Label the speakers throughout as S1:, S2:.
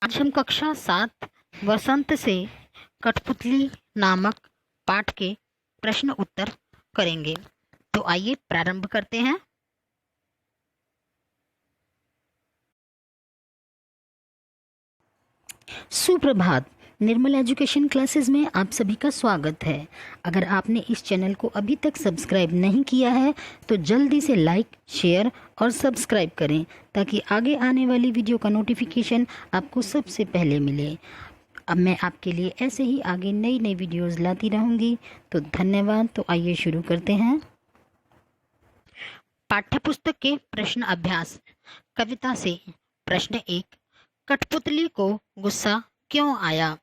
S1: आज हम कक्षा 7 वसंत से कठपुतली नामक पाठ के प्रश्न उत्तर करेंगे। तो आइए प्रारंभ करते हैं। सुप्रभात। निर्मल एजुकेशन क्लासेस में आप सभी का स्वागत है। अगर आपने इस चैनल को अभी तक सब्सक्राइब नहीं किया है तो जल्दी से लाइक, शेयर और सब्सक्राइब करें ताकि आगे आने वाली वीडियो का नोटिफिकेशन आपको सबसे पहले मिले। अब मैं आपके लिए ऐसे ही आगे नई नई वीडियोस लाती रहूंगी। तो धन्यवाद। तो आइए शुरू करते हैं। पाठ्यपुस्तक के प्रश्न अभ्यास। कविता से प्रश्न 1। कठपुतली को गुस्सा क्यों आया?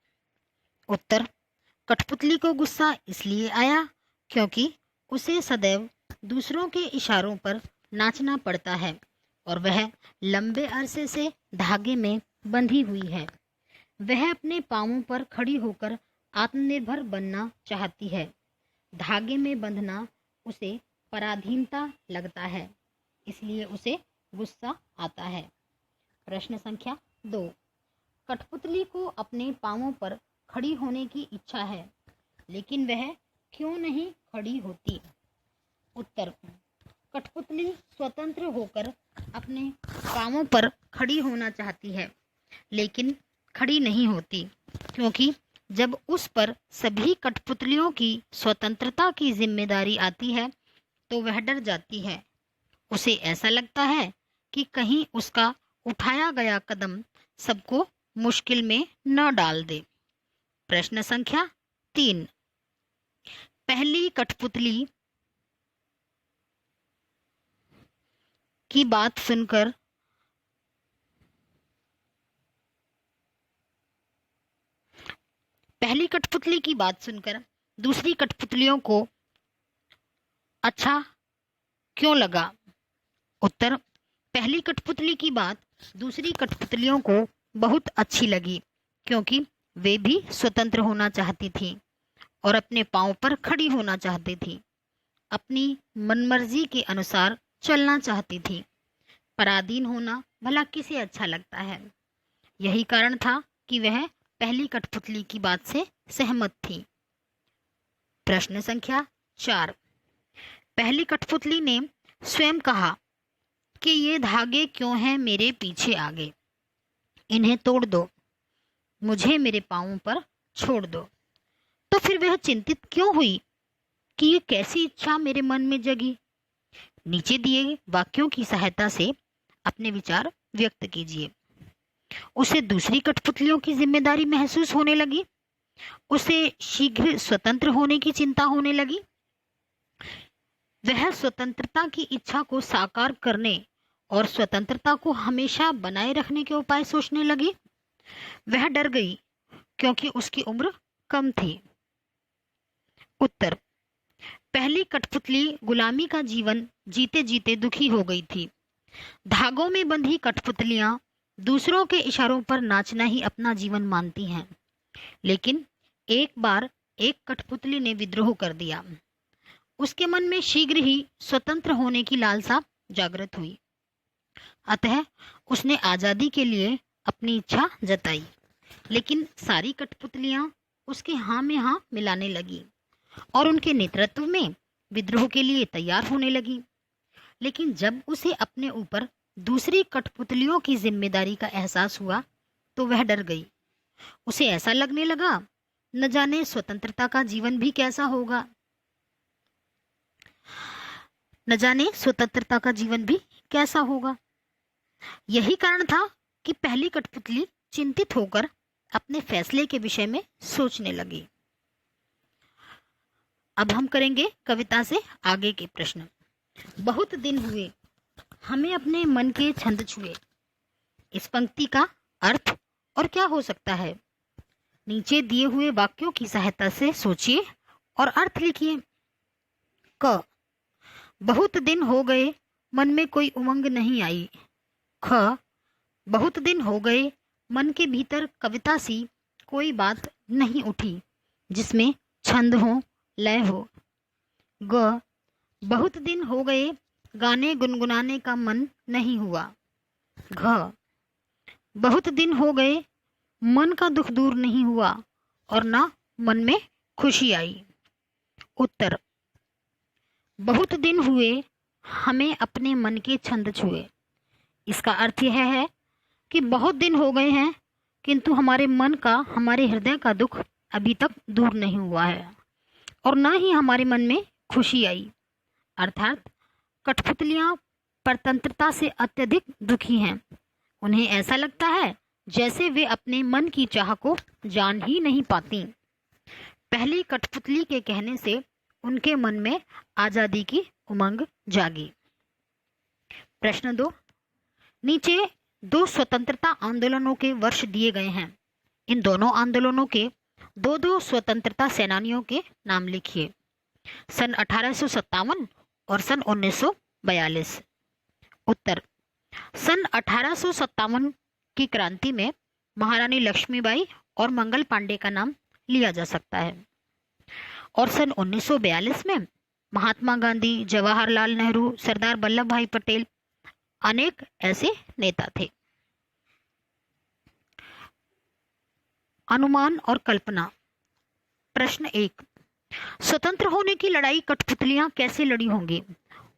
S1: उत्तर। कठपुतली को गुस्सा इसलिए आया क्योंकि उसे सदैव दूसरों के इशारों पर नाचना पड़ता है और वह लंबे अरसे से धागे में बंधी हुई है। वह अपने पांवों पर खड़ी होकर आत्मनिर्भर बनना चाहती है। धागे में बंधना उसे पराधीनता लगता है, इसलिए उसे गुस्सा आता है। प्रश्न संख्या 2। कठपुतली को अपने पांवों पर खड़ी होने की इच्छा है, लेकिन वह क्यों नहीं खड़ी होती? उत्तर। कठपुतली स्वतंत्र होकर अपने पांवों पर खड़ी होना चाहती है, लेकिन खड़ी नहीं होती क्योंकि जब उस पर सभी कठपुतलियों की स्वतंत्रता की जिम्मेदारी आती है तो वह डर जाती है। उसे ऐसा लगता है कि कहीं उसका उठाया गया कदम सबको मुश्किल में न डाल दे। प्रश्न संख्या 3। पहली कठपुतली की बात सुनकर दूसरी कठपुतलियों को अच्छा क्यों लगा? उत्तर। पहली कठपुतली की बात दूसरी कठपुतलियों को बहुत अच्छी लगी क्योंकि वे भी स्वतंत्र होना चाहती थीं और अपने पांव पर खड़ी होना चाहती थीं। अपनी मनमर्जी के अनुसार चलना चाहती थीं। पराधीन होना भला किसे अच्छा लगता है? यही कारण था कि वह पहली कठपुतली की बात से सहमत थी। प्रश्न संख्या 4। पहली कठपुतली ने स्वयं कहा कि ये धागे क्यों हैं मेरे पीछे आगे, इन्हें तोड़ दो, मुझे मेरे पांवों पर छोड़ दो। तो फिर वह चिंतित क्यों हुई कि ये कैसी इच्छा मेरे मन में जगी? नीचे दिए वाक्यों की सहायता से अपने विचार व्यक्त कीजिए। उसे दूसरी कठपुतलियों की जिम्मेदारी महसूस होने लगी। उसे शीघ्र स्वतंत्र होने की चिंता होने लगी। वह स्वतंत्रता की इच्छा को साकार करने और स्वतंत्रता को हमेशा बनाए रखने के उपाय सोचने लगी। वह डर गई क्योंकि उसकी उम्र कम थी। उत्तर। पहली कठपुतली गुलामी का जीवन जीते जीते दुखी हो गई थी। धागों में बंधी कठपुतलियां दूसरों के इशारों पर नाचना ही अपना जीवन मानती हैं, लेकिन एक बार एक कठपुतली ने विद्रोह कर दिया। उसके मन में शीघ्र ही स्वतंत्र होने की लालसा जागृत हुई। अतः उसने आजादी के लिए अपनी इच्छा जताई, लेकिन सारी कठपुतलियां उसके हाँ में हाँ मिलाने लगी और उनके नेतृत्व में विद्रोह के लिए तैयार होने लगी। लेकिन जब उसे अपने ऊपर दूसरी कठपुतलियों की जिम्मेदारी का एहसास हुआ तो वह डर गई। उसे ऐसा लगने लगा, न जाने स्वतंत्रता का जीवन भी कैसा होगा, न जाने स्वतंत्रता का जीवन भी कैसा होगा। यही कारण था कि पहली कठपुतली चिंतित होकर अपने फैसले के विषय में सोचने लगी। अब हम करेंगे कविता से आगे के प्रश्न। बहुत दिन हुए हमें अपने मन के छंद छुए। इस पंक्ति का अर्थ और क्या हो सकता है? नीचे दिए हुए वाक्यों की सहायता से सोचिए और अर्थ लिखिए। क। बहुत दिन हो गए मन में कोई उमंग नहीं आई। ख। बहुत दिन हो गए मन के भीतर कविता सी कोई बात नहीं उठी जिसमें छंद हो, लय हो। ग। बहुत दिन हो गए गाने गुनगुनाने का मन नहीं हुआ। घ। बहुत दिन हो गए मन का दुख दूर नहीं हुआ और ना मन में खुशी आई। उत्तर, बहुत दिन हुए हमें अपने मन के छंद छुए। इसका अर्थ यह है कि बहुत दिन हो गए हैं किंतु हमारे मन का, हमारे हृदय का दुख अभी तक दूर नहीं हुआ है और ना ही हमारे मन में खुशी आई। अर्थात कठपुतलियां परतंत्रता से अत्यधिक दुखी हैं। उन्हें ऐसा लगता है जैसे वे अपने मन की चाह को जान ही नहीं पाती। पहली कठपुतली के कहने से उनके मन में आजादी की उमंग जागी। प्रश्न 2, नीचे 2 स्वतंत्रता आंदोलनों के वर्ष दिए गए हैं। इन दोनों आंदोलनों के 2 स्वतंत्रता सेनानियों के नाम लिखिए। सन 1857 और सन 1942। उत्तर, सन 1857 की क्रांति में महारानी लक्ष्मीबाई और मंगल पांडे का नाम लिया जा सकता है और सन 1942 में महात्मा गांधी, जवाहरलाल नेहरू, सरदार वल्लभ भाई पटेल अनेक ऐसे नेता थे। अनुमान और कल्पना। प्रश्न 1, स्वतंत्र होने की लड़ाई कठपुतलियां कैसे लड़ी होंगी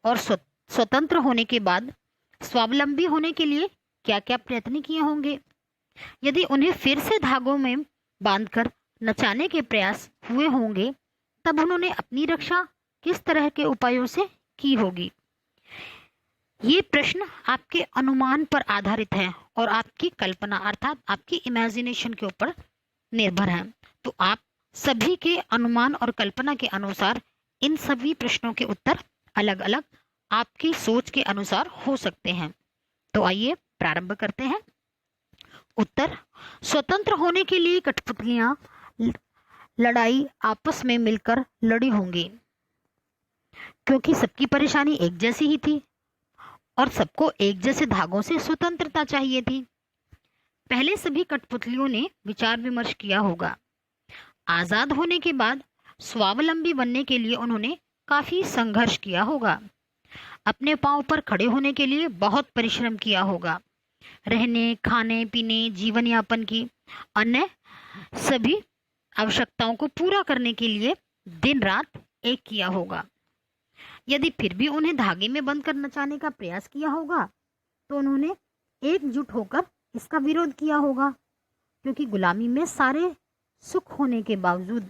S1: और स्वतंत्र होने के बाद स्वावलंबी होने के लिए क्या क्या प्रयत्न किए होंगे? यदि उन्हें फिर से धागों में बांधकर नचाने के प्रयास हुए होंगे तब उन्होंने अपनी रक्षा किस तरह के उपायों से की होगी? ये प्रश्न आपके अनुमान पर आधारित है और आपकी कल्पना अर्थात आपकी इमेजिनेशन के ऊपर निर्भर है। तो आप सभी के अनुमान और कल्पना के अनुसार इन सभी प्रश्नों के उत्तर अलग अलग आपकी सोच के अनुसार हो सकते हैं। तो आइए प्रारंभ करते हैं। उत्तर, स्वतंत्र होने के लिए कठपुतलियां लड़ाई आपस में मिलकर लड़ी होंगी क्योंकि सबकी परेशानी एक जैसी ही थी और सबको एक जैसे धागों से स्वतंत्रता चाहिए थी। पहले सभी कठपुतलियों ने विचार विमर्श किया होगा। आजाद होने के बाद स्वावलंबी बनने के लिए उन्होंने काफी संघर्ष किया होगा। अपने पांव पर खड़े होने के लिए बहुत परिश्रम किया होगा। रहने, खाने, पीने, जीवन यापन की अन्य सभी आवश्यकताओं को पूरा करने के लिए दिन रात एक किया होगा। यदि फिर भी उन्हें धागे में बंद कर नचाने का प्रयास किया होगा तो उन्होंने एकजुट होकर इसका विरोध किया होगा क्योंकि गुलामी में सारे सुख होने के बावजूद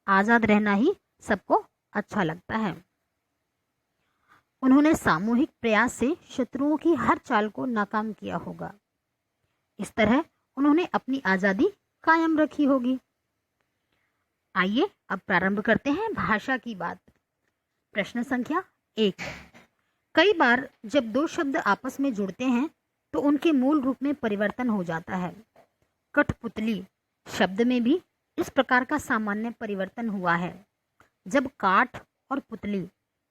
S1: आजाद रहना ही सबको अच्छा लगता है। उन्होंने सामूहिक प्रयास से शत्रुओं की हर चाल को नाकाम किया होगा। इस तरह उन्होंने अपनी आजादी कायम रखी होगी। आइए अब प्रारंभ करते हैं भाषा की बात। प्रश्न संख्या 1, कई बार जब 2 शब्द आपस में जुड़ते हैं तो उनके मूल रूप में परिवर्तन हो जाता है। कठपुतली शब्द में भी इस प्रकार का सामान्य परिवर्तन हुआ है। जब काठ और पुतली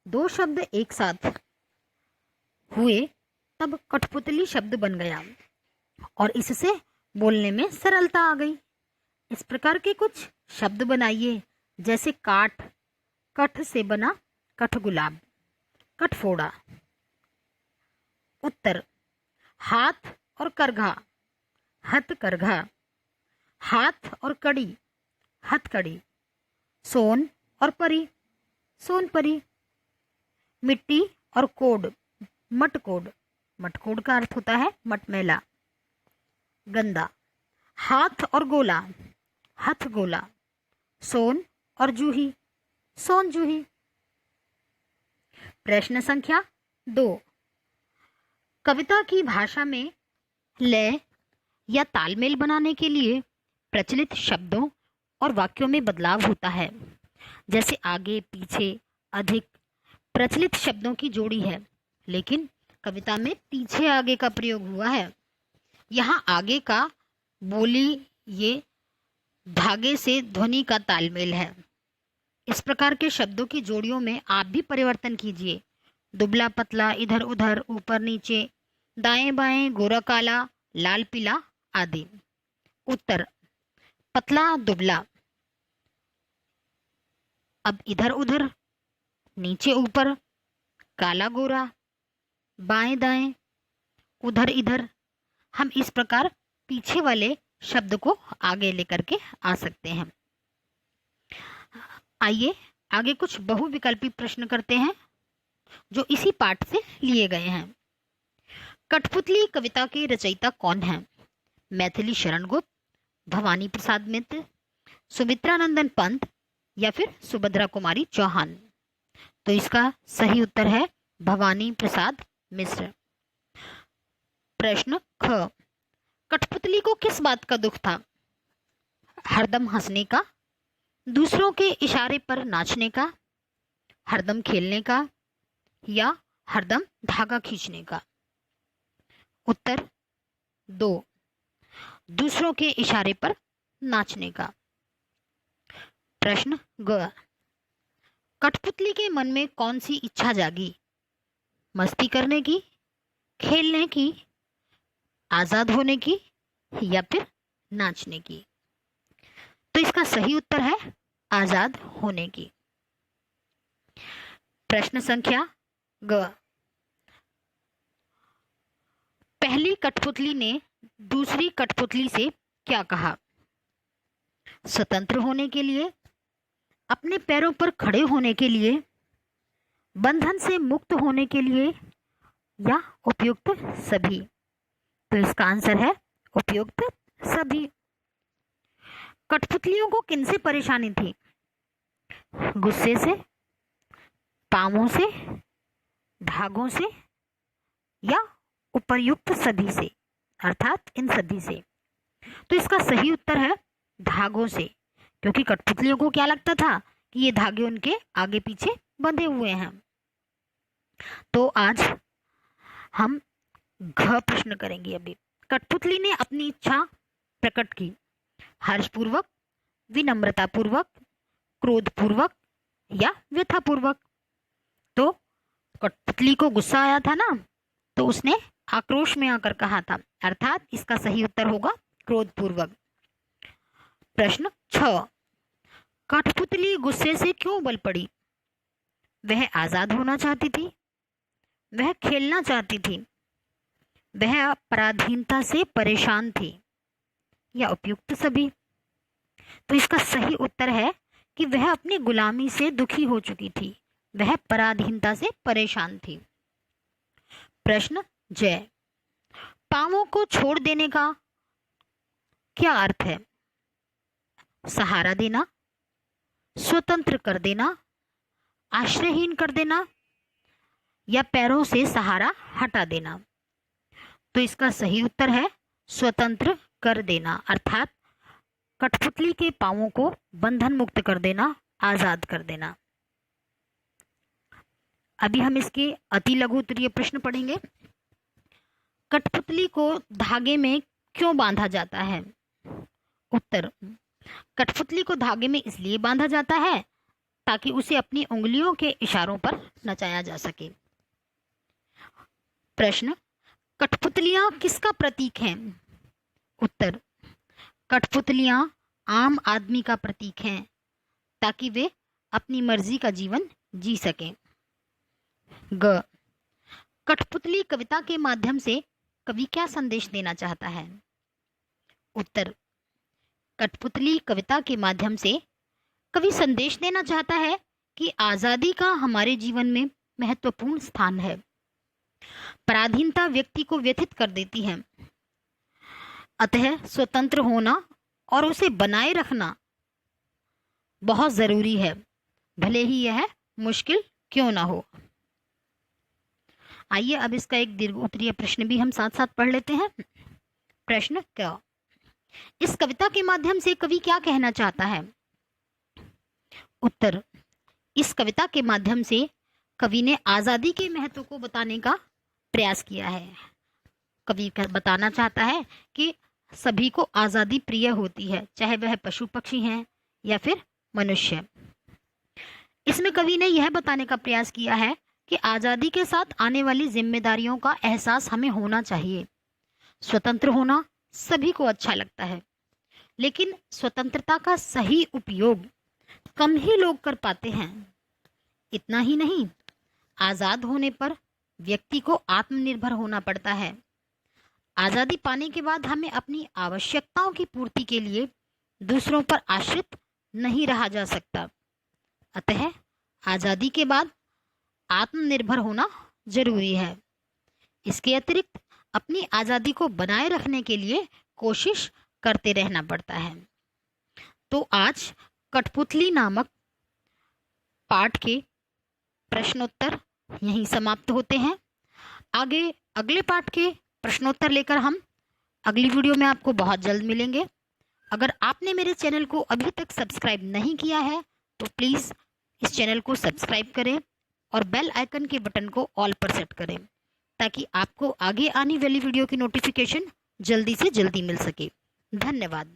S1: 2 शब्द एक साथ हुए तब कठपुतली शब्द बन गया और इससे बोलने में सरलता आ गई। इस प्रकार के कुछ शब्द बनाइए जैसे काठ, कठ से बना कठगुलाब, कठफोड़ा। उत्तर, हाथ और करघा, हथकरघा। हाथ और कड़ी, हथकड़ी। सोन और परी, सोनपरी। मिट्टी और कोड, मटकोड। मटकोड का अर्थ होता है मटमैला, गंदा। हाथ और गोला, हथगोला। सोन और जूही, सोन जूही। प्रश्न संख्या 2, कविता की भाषा में लय या तालमेल बनाने के लिए प्रचलित शब्दों और वाक्यों में बदलाव होता है। जैसे आगे, पीछे, अधिक प्रचलित शब्दों की जोड़ी है, लेकिन कविता में पीछे आगे का प्रयोग हुआ है। यहाँ आगे का बोली ये धागे से ध्वनि का तालमेल है। इस प्रकार के शब्दों की जोड़ियों में आप भी परिवर्तन कीजिए। दुबला पतला, इधर उधर, ऊपर नीचे, दाएं बाएं, गोरा काला, लाल पीला आदि। उत्तर, पतला दुबला। अब इधर उधर, नीचे ऊपर, काला गोरा, बाएं दाएं, उधर इधर। हम इस प्रकार पीछे वाले शब्द को आगे लेकर के आ सकते हैं। आइए आगे कुछ बहुविकल्पी प्रश्न करते हैं जो इसी पाठ से लिए गए हैं। कठपुतली कविता के रचयिता कौन हैं? मैथिली शरण गुप्त, भवानी प्रसाद मित्र, सुमित्रानंदन पंत या फिर सुभद्रा कुमारी चौहान? तो इसका सही उत्तर है भवानी प्रसाद मिश्र। प्रश्न ख, कठपुतली को किस बात का दुख था? हरदम हंसने का, दूसरों के इशारे पर नाचने का, हरदम खेलने का या हरदम धागा खींचने का? उत्तर 2, दूसरों के इशारे पर नाचने का। प्रश्न ग, कठपुतली के मन में कौन सी इच्छा जागी? मस्ती करने की, खेलने की, आजाद होने की या फिर नाचने की? तो इसका सही उत्तर है आजाद होने की। प्रश्न संख्या ग, पहली कठपुतली ने दूसरी कठपुतली से क्या कहा? स्वतंत्र होने के लिए, अपने पैरों पर खड़े होने के लिए, बंधन से मुक्त होने के लिए या उपयुक्त सभी? तो इसका आंसर है उपयुक्त सभी। कठपुतलियों को किनसे परेशानी थी? गुस्से से, पांवों से, धागों से या उपर्युक्त सभी से, अर्थात इन सभी से? तो इसका सही उत्तर है धागों से, क्योंकि कठपुतलियों को क्या लगता था कि ये धागे उनके आगे पीछे बंधे हुए हैं। तो आज हम घ प्रश्न करेंगे। अभी कठपुतली ने अपनी इच्छा प्रकट की हर्षपूर्वक, विनम्रतापूर्वक, क्रोधपूर्वक या व्यथापूर्वक? तो कठपुतली को गुस्सा आया था ना, तो उसने आक्रोश में आकर कहा था, अर्थात इसका सही उत्तर होगा क्रोधपूर्वक। प्रश्न 6, कठपुतली गुस्से से क्यों बल पड़ी? वह आजाद होना चाहती थी, वह खेलना चाहती थी, वह पराधीनता से परेशान थी या उपयुक्त सभी? तो इसका सही उत्तर है कि वह अपनी गुलामी से दुखी हो चुकी थी, वह पराधीनता से परेशान थी। प्रश्न जय, पांवों को छोड़ देने का क्या अर्थ है? सहारा देना, स्वतंत्र कर देना, आश्रयहीन कर देना या पैरों से सहारा हटा देना? तो इसका सही उत्तर है स्वतंत्र कर देना, अर्थात कठपुतली के पांवों को बंधन मुक्त कर देना, आजाद कर देना। अभी हम इसके अति लघु उत्तरीय प्रश्न पढ़ेंगे। कठपुतली को धागे में क्यों बांधा जाता है? उत्तर, कठपुतली को धागे में इसलिए बांधा जाता है ताकि उसे अपनी उंगलियों के इशारों पर नचाया जा सके। प्रश्न, कठपुतलियां किसका प्रतीक हैं? उत्तर, कठपुतलियां आम आदमी का प्रतीक हैं ताकि वे अपनी मर्जी का जीवन जी सकें। ग, कठपुतली कविता के माध्यम से कवि क्या संदेश देना चाहता है? उत्तर, कठपुतली कविता के माध्यम से कवि संदेश देना चाहता है कि आजादी का हमारे जीवन में महत्वपूर्ण स्थान है। पराधीनता व्यक्ति को व्यथित कर देती है, अतः स्वतंत्र होना और उसे बनाए रखना बहुत जरूरी है, भले ही यह मुश्किल क्यों ना हो। आइए अब इसका एक दीर्घ उत्तरीय प्रश्न भी हम साथ साथ पढ़ लेते हैं। प्रश्न क्या, इस कविता के माध्यम से कवि क्या कहना चाहता है? उत्तर, इस कविता के माध्यम से कवि ने आजादी के महत्व को बताने का प्रयास किया है। कवि बताना चाहता है कि सभी को आजादी प्रिय होती है, चाहे वह पशु पक्षी हैं या फिर मनुष्य। इसमें कवि ने यह बताने का प्रयास किया है कि आजादी के साथ आने वाली जिम्मेदारियों का एहसास हमें होना चाहिए। स्वतंत्र होना सभी को अच्छा लगता है, लेकिन स्वतंत्रता का सही उपयोग कम ही लोग कर पाते हैं। इतना ही नहीं, आजाद होने पर व्यक्ति को आत्मनिर्भर होना पड़ता है। आज़ादी पाने के बाद हमें अपनी आवश्यकताओं की पूर्ति के लिए दूसरों पर आश्रित नहीं रहा जा सकता। अतः आज़ादी के बाद आत्मनिर्भर होना जरूरी है। इसके अतिरिक्त अपनी आज़ादी को बनाए रखने के लिए कोशिश करते रहना पड़ता है। तो आज कठपुतली नामक पाठ के प्रश्नोत्तर यहीं समाप्त होते हैं। आगे अगले पाठ के प्रश्नोत्तर लेकर हम अगली वीडियो में आपको बहुत जल्द मिलेंगे। अगर आपने मेरे चैनल को अभी तक सब्सक्राइब नहीं किया है तो प्लीज़ इस चैनल को सब्सक्राइब करें और बेल आइकन के बटन को ऑल पर सेट करें ताकि आपको आगे आने वाली वीडियो की नोटिफिकेशन जल्दी से जल्दी मिल सके। धन्यवाद।